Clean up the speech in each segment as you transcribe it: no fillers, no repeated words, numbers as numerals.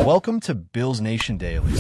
Welcome to Bills Nation Daily,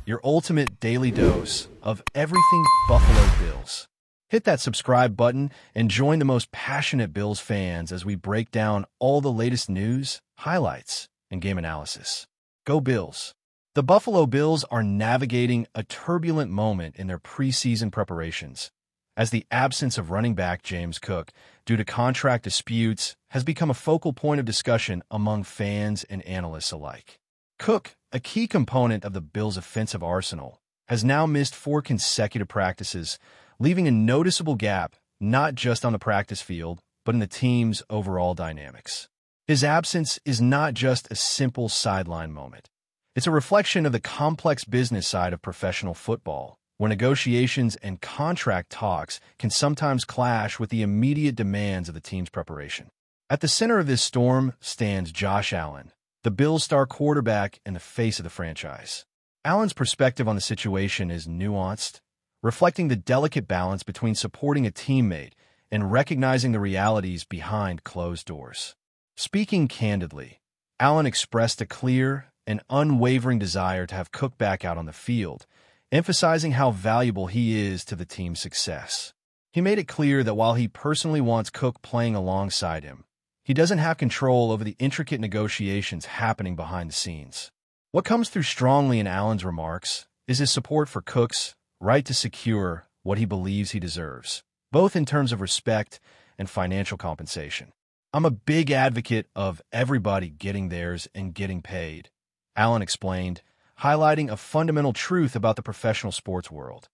your ultimate daily dose of everything Buffalo Bills. Hit that subscribe button and join the most passionate Bills fans as we break down all the latest news, highlights, and game analysis. Go Bills! The Buffalo Bills are navigating a turbulent moment in their preseason preparations, as the absence of running back James Cook due to contract disputes has become a focal point of discussion among fans and analysts alike. Cook, a key component of the Bills' offensive arsenal, has now missed 4 consecutive practices, leaving a noticeable gap not just on the practice field, but in the team's overall dynamics. His absence is not just a simple sideline moment. It's a reflection of the complex business side of professional football, where negotiations and contract talks can sometimes clash with the immediate demands of the team's preparation. At the center of this storm stands Josh Allen, the Bills' star quarterback and the face of the franchise. Allen's perspective on the situation is nuanced, reflecting the delicate balance between supporting a teammate and recognizing the realities behind closed doors. Speaking candidly, Allen expressed a clear and unwavering desire to have Cook back out on the field, emphasizing how valuable he is to the team's success. He made it clear that while he personally wants Cook playing alongside him, he doesn't have control over the intricate negotiations happening behind the scenes. What comes through strongly in Allen's remarks is his support for Cook's right to secure what he believes he deserves, both in terms of respect and financial compensation. "I'm a big advocate of everybody getting theirs and getting paid," Allen explained, highlighting a fundamental truth about the professional sports world.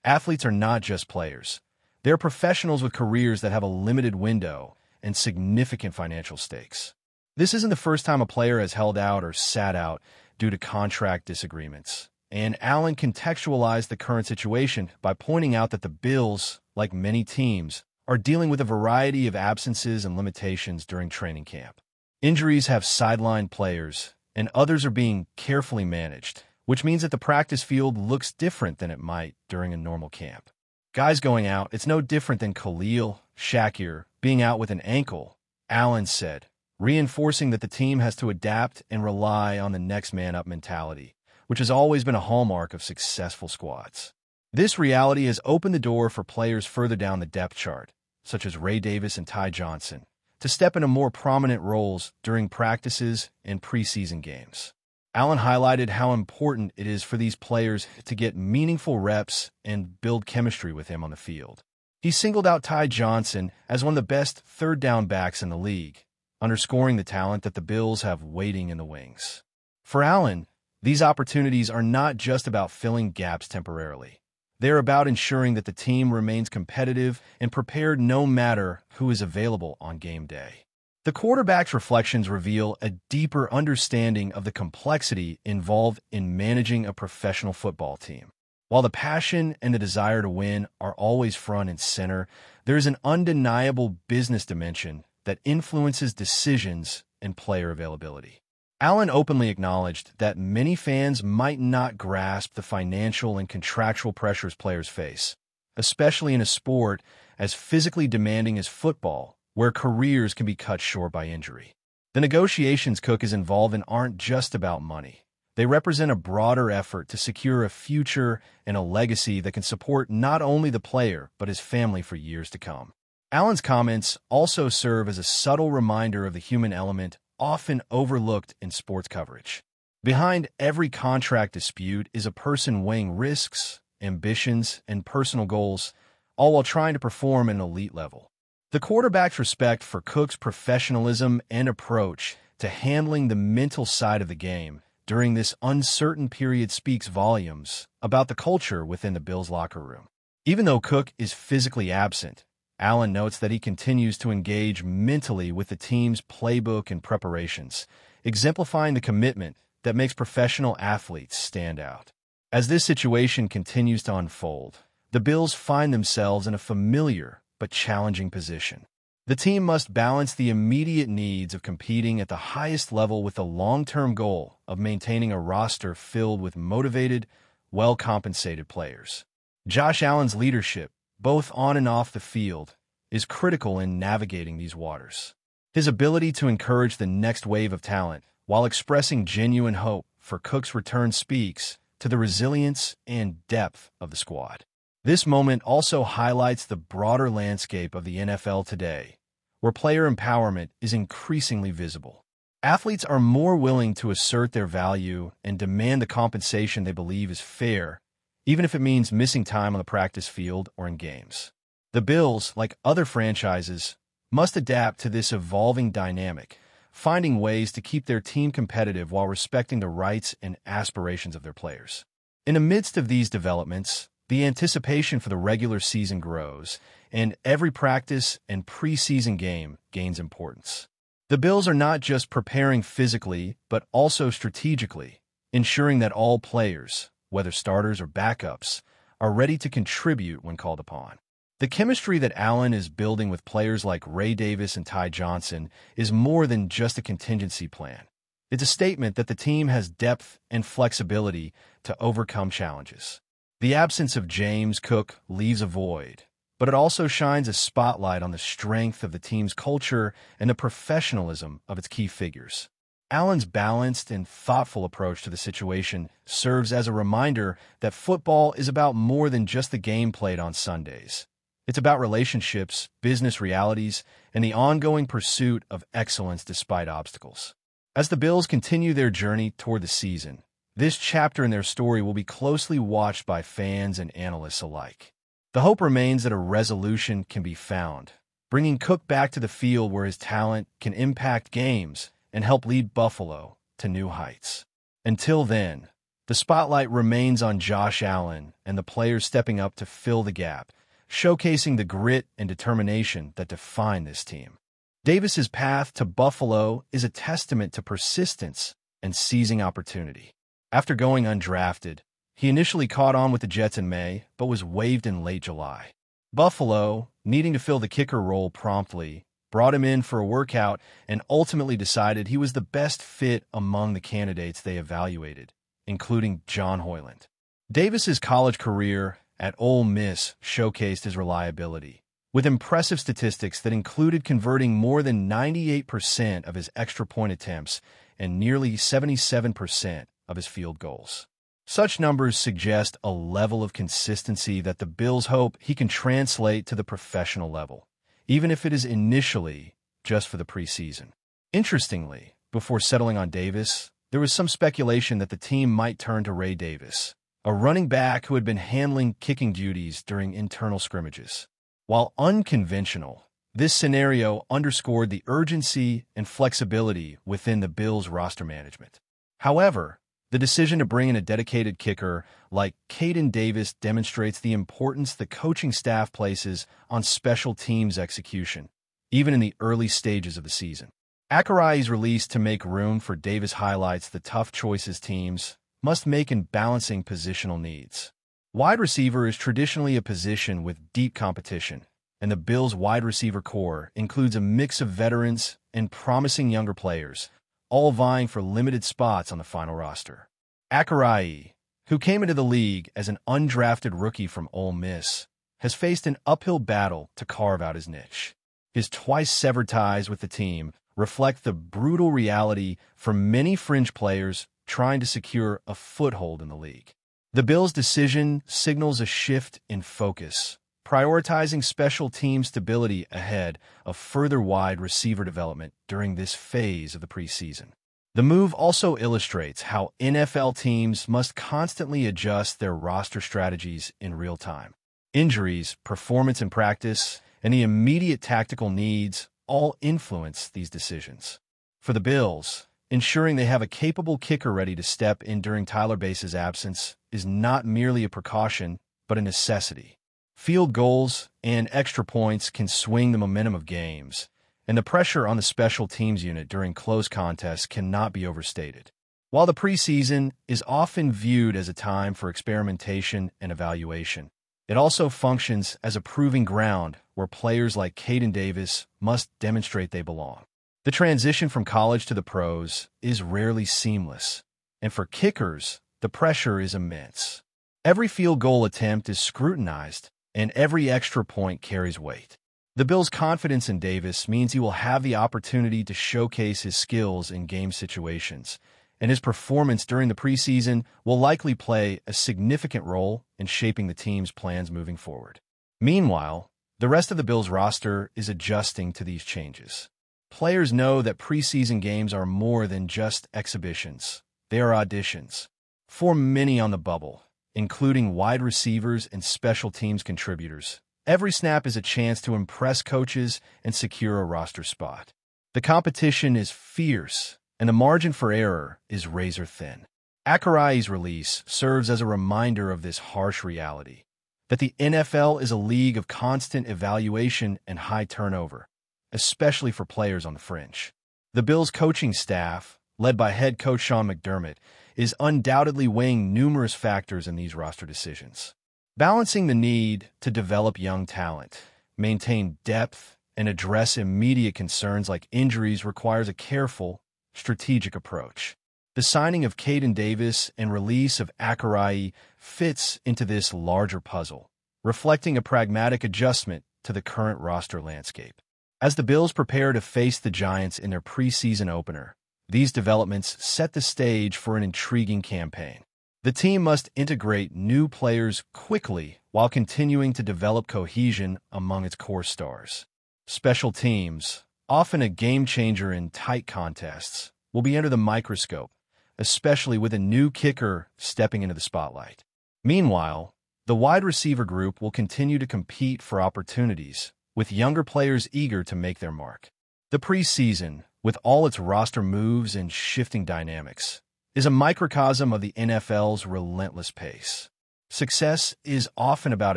Athletes are not just players. They're professionals with careers that have a limited window and significant financial stakes. This isn't the first time a player has held out or sat out due to contract disagreements, and Allen contextualized the current situation by pointing out that the Bills, like many teams, are dealing with a variety of absences and limitations during training camp. Injuries have sidelined players, and others are being carefully managed, which means that the practice field looks different than it might during a normal camp. Guys going out, it's no different than Khalil Shakir being out with an ankle, Allen said, reinforcing that the team has to adapt and rely on the next man up mentality, which has always been a hallmark of successful squads. This reality has opened the door for players further down the depth chart, such as Ray Davis and Ty Johnson, to step into more prominent roles during practices and preseason games. Allen highlighted how important it is for these players to get meaningful reps and build chemistry with him on the field. He singled out Ty Johnson as one of the best third-down backs in the league, underscoring the talent that the Bills have waiting in the wings. For Allen, these opportunities are not just about filling gaps temporarily. They're about ensuring that the team remains competitive and prepared no matter who is available on game day. The quarterback's reflections reveal a deeper understanding of the complexity involved in managing a professional football team. While the passion and the desire to win are always front and center, there is an undeniable business dimension that influences decisions and player availability. Allen openly acknowledged that many fans might not grasp the financial and contractual pressures players face, especially in a sport as physically demanding as football, where careers can be cut short by injury. The negotiations Cook is involved in aren't just about money. They represent a broader effort to secure a future and a legacy that can support not only the player, but his family for years to come. Allen's comments also serve as a subtle reminder of the human element often overlooked in sports coverage. Behind every contract dispute is a person weighing risks, ambitions, and personal goals, all while trying to perform at an elite level. The quarterback's respect for Cook's professionalism and approach to handling the mental side of the game during this uncertain period speaks volumes about the culture within the Bills locker room. Even though Cook is physically absent, Allen notes that he continues to engage mentally with the team's playbook and preparations, exemplifying the commitment that makes professional athletes stand out. As this situation continues to unfold, the Bills find themselves in a familiar but challenging position. The team must balance the immediate needs of competing at the highest level with the long-term goal of maintaining a roster filled with motivated, well-compensated players. Josh Allen's leadership, both on and off the field, is critical in navigating these waters. His ability to encourage the next wave of talent while expressing genuine hope for Cook's return speaks to the resilience and depth of the squad. This moment also highlights the broader landscape of the NFL today, where player empowerment is increasingly visible. Athletes are more willing to assert their value and demand the compensation they believe is fair, even if it means missing time on the practice field or in games. The Bills, like other franchises, must adapt to this evolving dynamic, finding ways to keep their team competitive while respecting the rights and aspirations of their players. In the midst of these developments, the anticipation for the regular season grows, and every practice and preseason game gains importance. The Bills are not just preparing physically, but also strategically, ensuring that all players, whether starters or backups, are ready to contribute when called upon. The chemistry that Allen is building with players like Ray Davis and Ty Johnson is more than just a contingency plan. It's a statement that the team has depth and flexibility to overcome challenges. The absence of James Cook leaves a void, but it also shines a spotlight on the strength of the team's culture and the professionalism of its key figures. Allen's balanced and thoughtful approach to the situation serves as a reminder that football is about more than just the game played on Sundays. It's about relationships, business realities, and the ongoing pursuit of excellence despite obstacles. As the Bills continue their journey toward the season, this chapter in their story will be closely watched by fans and analysts alike. The hope remains that a resolution can be found, bringing Cook back to the field where his talent can impact games and help lead Buffalo to new heights. Until then, the spotlight remains on Josh Allen and the players stepping up to fill the gap, showcasing the grit and determination that define this team. Davis's path to Buffalo is a testament to persistence and seizing opportunity. After going undrafted, he initially caught on with the Jets in May, but was waived in late July. Buffalo, needing to fill the kicker role promptly, brought him in for a workout and ultimately decided he was the best fit among the candidates they evaluated, including John Hoyland. Davis's college career at Ole Miss showcased his reliability, with impressive statistics that included converting more than 98% of his extra point attempts and nearly 77% of his field goals. Such numbers suggest a level of consistency that the Bills hope he can translate to the professional level, even if it is initially just for the preseason. Interestingly, before settling on Davis, there was some speculation that the team might turn to Ray Davis, a running back who had been handling kicking duties during internal scrimmages. While unconventional, this scenario underscored the urgency and flexibility within the Bills' roster management. However, the decision to bring in a dedicated kicker like Caden Davis demonstrates the importance the coaching staff places on special teams execution, even in the early stages of the season. Akerai's release to make room for Davis highlights the tough choices teams must make in balancing positional needs. Wide receiver is traditionally a position with deep competition, and the Bills' wide receiver core includes a mix of veterans and promising younger players, all vying for limited spots on the final roster. Akerai, who came into the league as an undrafted rookie from Ole Miss, has faced an uphill battle to carve out his niche. His twice-severed ties with the team reflect the brutal reality for many fringe players trying to secure a foothold in the league. The Bills' decision signals a shift in focus, prioritizing special team stability ahead of further wide receiver development during this phase of the preseason. The move also illustrates how NFL teams must constantly adjust their roster strategies in real time. Injuries, performance in practice, and the immediate tactical needs all influence these decisions. For the Bills, ensuring they have a capable kicker ready to step in during Tyler Bass's absence is not merely a precaution, but a necessity. Field goals and extra points can swing the momentum of games, and the pressure on the special teams unit during close contests cannot be overstated. While the preseason is often viewed as a time for experimentation and evaluation, it also functions as a proving ground where players like Caden Davis must demonstrate they belong. The transition from college to the pros is rarely seamless, and for kickers, the pressure is immense. Every field goal attempt is scrutinized, and every extra point carries weight. The Bills' confidence in Davis means he will have the opportunity to showcase his skills in game situations, and his performance during the preseason will likely play a significant role in shaping the team's plans moving forward. Meanwhile, the rest of the Bills roster is adjusting to these changes. Players know that preseason games are more than just exhibitions. They are auditions. For many on the bubble, including wide receivers and special teams contributors, every snap is a chance to impress coaches and secure a roster spot. The competition is fierce, and the margin for error is razor-thin. AMON-RA's release serves as a reminder of this harsh reality, that the NFL is a league of constant evaluation and high turnover, especially for players on the fringe. The Bills' coaching staff, led by head coach Sean McDermott, is undoubtedly weighing numerous factors in these roster decisions. Balancing the need to develop young talent, maintain depth, and address immediate concerns like injuries requires a careful, strategic approach. The signing of Caden Davis and release of AMON-RA fits into this larger puzzle, reflecting a pragmatic adjustment to the current roster landscape. As the Bills prepare to face the Giants in their preseason opener, these developments set the stage for an intriguing campaign. The team must integrate new players quickly while continuing to develop cohesion among its core stars. Special teams, often a game-changer in tight contests, will be under the microscope, especially with a new kicker stepping into the spotlight. Meanwhile, the wide receiver group will continue to compete for opportunities, with younger players eager to make their mark. The preseason, with all its roster moves and shifting dynamics, is a microcosm of the NFL's relentless pace. Success is often about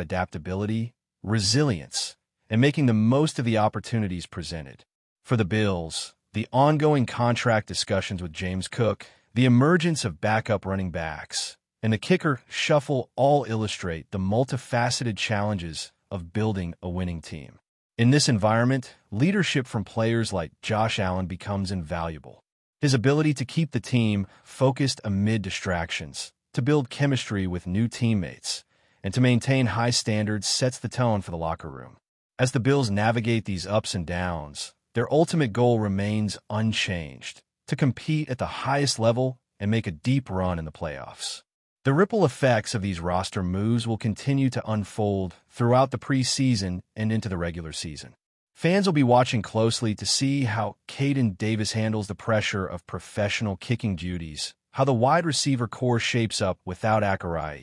adaptability, resilience, and making the most of the opportunities presented. For the Bills, the ongoing contract discussions with James Cook, the emergence of backup running backs, and the kicker shuffle all illustrate the multifaceted challenges of building a winning team. In this environment, leadership from players like Josh Allen becomes invaluable. His ability to keep the team focused amid distractions, to build chemistry with new teammates, and to maintain high standards sets the tone for the locker room. As the Bills navigate these ups and downs, their ultimate goal remains unchanged: to compete at the highest level and make a deep run in the playoffs. The ripple effects of these roster moves will continue to unfold throughout the preseason and into the regular season. Fans will be watching closely to see how Caden Davis handles the pressure of professional kicking duties, how the wide receiver core shapes up without AMON-RA,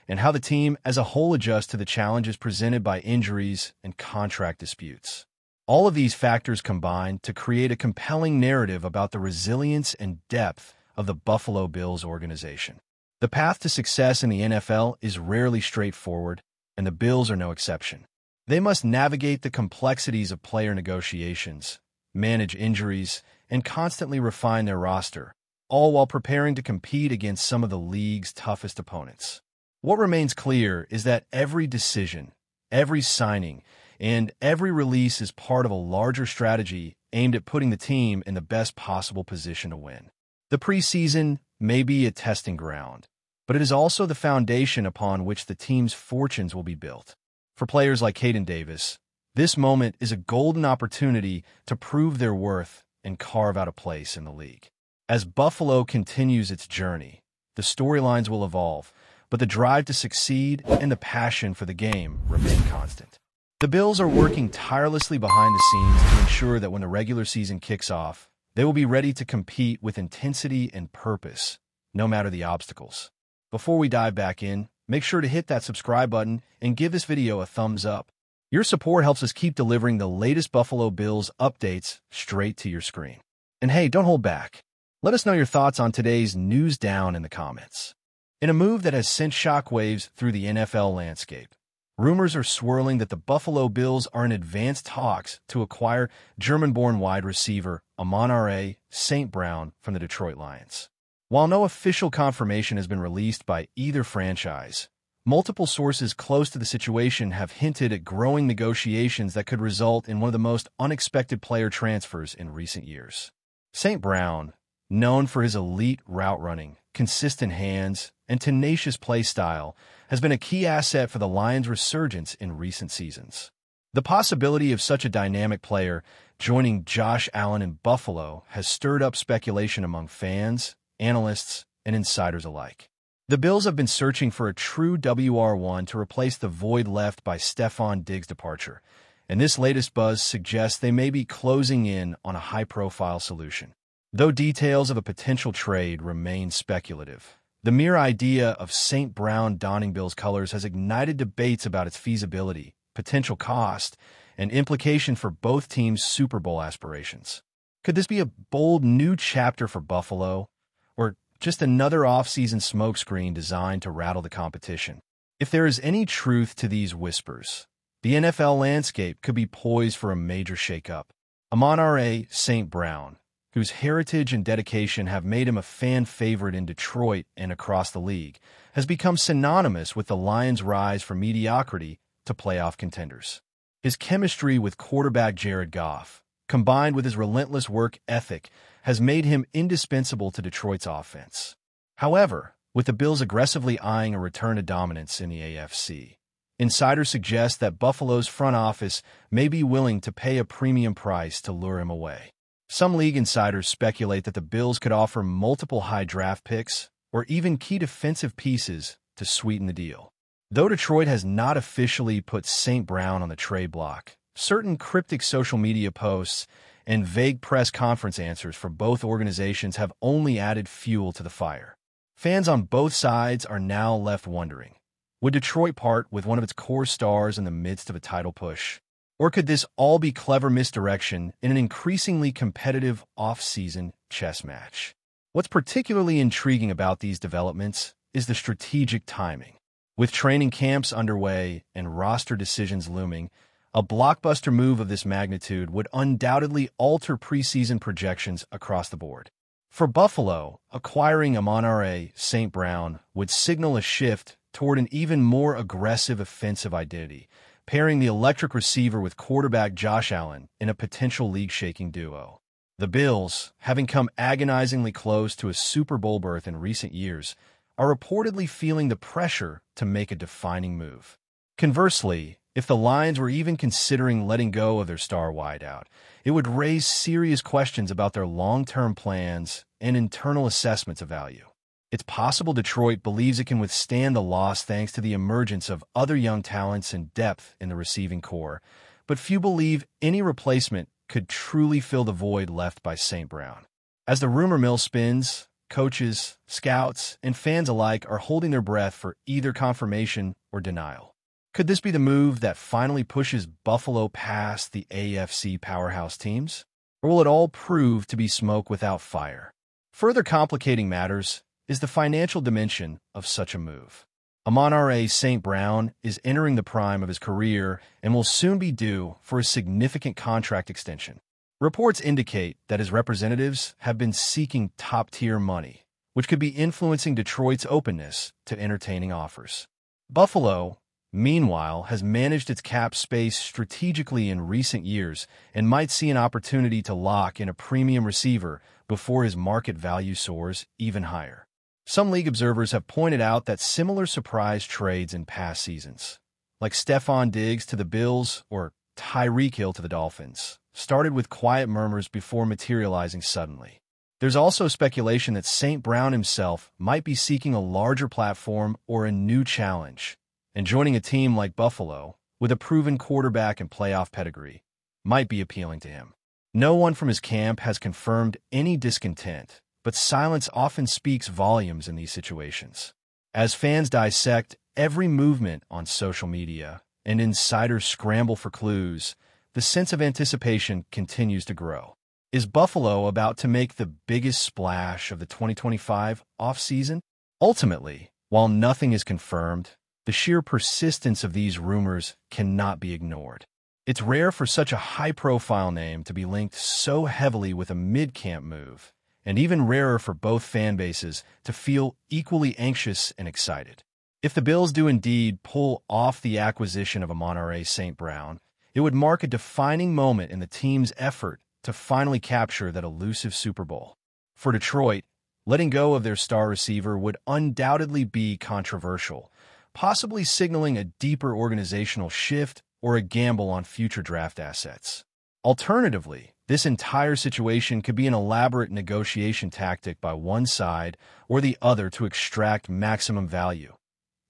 and how the team as a whole adjusts to the challenges presented by injuries and contract disputes. All of these factors combine to create a compelling narrative about the resilience and depth of the Buffalo Bills organization. The path to success in the NFL is rarely straightforward, and the Bills are no exception. They must navigate the complexities of player negotiations, manage injuries, and constantly refine their roster, all while preparing to compete against some of the league's toughest opponents. What remains clear is that every decision, every signing, and every release is part of a larger strategy aimed at putting the team in the best possible position to win. The preseason may be a testing ground, but it is also the foundation upon which the team's fortunes will be built. For players like Caden Davis, this moment is a golden opportunity to prove their worth and carve out a place in the league. As Buffalo continues its journey, the storylines will evolve, but the drive to succeed and the passion for the game remain constant. The Bills are working tirelessly behind the scenes to ensure that when the regular season kicks off, they will be ready to compete with intensity and purpose, no matter the obstacles. Before we dive back in, make sure to hit that subscribe button and give this video a thumbs up. Your support helps us keep delivering the latest Buffalo Bills updates straight to your screen. And hey, don't hold back. Let us know your thoughts on today's news down in the comments. In a move that has sent shockwaves through the NFL landscape, rumors are swirling that the Buffalo Bills are in advanced talks to acquire German-born wide receiver AMON-RA St. Brown from the Detroit Lions. While no official confirmation has been released by either franchise, multiple sources close to the situation have hinted at growing negotiations that could result in one of the most unexpected player transfers in recent years. St. Brown, known for his elite route running, consistent hands, and tenacious play style, has been a key asset for the Lions' resurgence in recent seasons. The possibility of such a dynamic player joining Josh Allen in Buffalo has stirred up speculation among fans analysts, and insiders alike. The Bills have been searching for a true WR1 to replace the void left by Stefon Diggs' departure, and this latest buzz suggests they may be closing in on a high-profile solution. Though details of a potential trade remain speculative, the mere idea of St. Brown donning Bills colors has ignited debates about its feasibility, potential cost, and implication for both teams' Super Bowl aspirations. Could this be a bold new chapter for Buffalo, or just another off-season smokescreen designed to rattle the competition? If there is any truth to these whispers, the NFL landscape could be poised for a major shakeup. AMON-RA St. Brown, whose heritage and dedication have made him a fan favorite in Detroit and across the league, has become synonymous with the Lions' rise from mediocrity to playoff contenders. His chemistry with quarterback Jared Goff, combined with his relentless work ethic, has made him indispensable to Detroit's offense. However, with the Bills aggressively eyeing a return to dominance in the AFC, insiders suggest that Buffalo's front office may be willing to pay a premium price to lure him away. Some league insiders speculate that the Bills could offer multiple high draft picks or even key defensive pieces to sweeten the deal. Though Detroit has not officially put St. Brown on the trade block, certain cryptic social media posts and vague press conference answers from both organizations have only added fuel to the fire. Fans on both sides are now left wondering, would Detroit part with one of its core stars in the midst of a title push? Or could this all be clever misdirection in an increasingly competitive off-season chess match? What's particularly intriguing about these developments is the strategic timing. With training camps underway and roster decisions looming, a blockbuster move of this magnitude would undoubtedly alter preseason projections across the board. For Buffalo, acquiring AMON-RA St. Brown would signal a shift toward an even more aggressive offensive identity, pairing the electric receiver with quarterback Josh Allen in a potential league-shaking duo. The Bills, having come agonizingly close to a Super Bowl berth in recent years, are reportedly feeling the pressure to make a defining move. Conversely, if the Lions were even considering letting go of their star wideout, it would raise serious questions about their long-term plans and internal assessments of value. It's possible Detroit believes it can withstand the loss thanks to the emergence of other young talents and depth in the receiving core, but few believe any replacement could truly fill the void left by St. Brown. As the rumor mill spins, coaches, scouts, and fans alike are holding their breath for either confirmation or denial. Could this be the move that finally pushes Buffalo past the AFC powerhouse teams? Or will it all prove to be smoke without fire? Further complicating matters is the financial dimension of such a move. AMON-RA St. Brown is entering the prime of his career and will soon be due for a significant contract extension. Reports indicate that his representatives have been seeking top-tier money, which could be influencing Detroit's openness to entertaining offers. Buffalo, meanwhile, has managed its cap space strategically in recent years and might see an opportunity to lock in a premium receiver before his market value soars even higher. Some league observers have pointed out that similar surprise trades in past seasons, like Stefon Diggs to the Bills or Tyreek Hill to the Dolphins, started with quiet murmurs before materializing suddenly. There's also speculation that St. Brown himself might be seeking a larger platform or a new challenge, and joining a team like Buffalo, with a proven quarterback and playoff pedigree, might be appealing to him. No one from his camp has confirmed any discontent, but silence often speaks volumes in these situations. As fans dissect every movement on social media and insiders scramble for clues, the sense of anticipation continues to grow. Is Buffalo about to make the biggest splash of the 2025 offseason? Ultimately, while nothing is confirmed, the sheer persistence of these rumors cannot be ignored. It's rare for such a high-profile name to be linked so heavily with a mid-camp move, and even rarer for both fan bases to feel equally anxious and excited. If the Bills do indeed pull off the acquisition of AMON-RA St. Brown, it would mark a defining moment in the team's effort to finally capture that elusive Super Bowl. For Detroit, letting go of their star receiver would undoubtedly be controversial, possibly signaling a deeper organizational shift or a gamble on future draft assets. Alternatively, this entire situation could be an elaborate negotiation tactic by one side or the other to extract maximum value,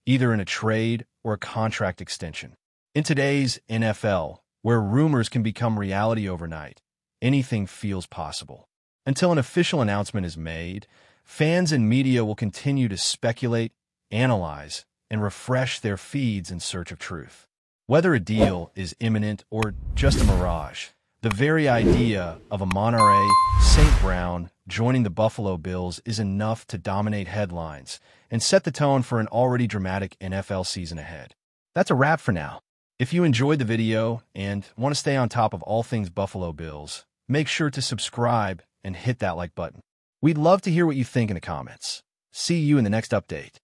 either in a trade or a contract extension. In today's NFL, where rumors can become reality overnight, anything feels possible. Until an official announcement is made, fans and media will continue to speculate, analyze, and refresh their feeds in search of truth. Whether a deal is imminent or just a mirage, the very idea of AMON-RA St. Brown joining the Buffalo Bills is enough to dominate headlines and set the tone for an already dramatic NFL season ahead. That's a wrap for now. If you enjoyed the video and want to stay on top of all things Buffalo Bills, make sure to subscribe and hit that like button. We'd love to hear what you think in the comments. See you in the next update.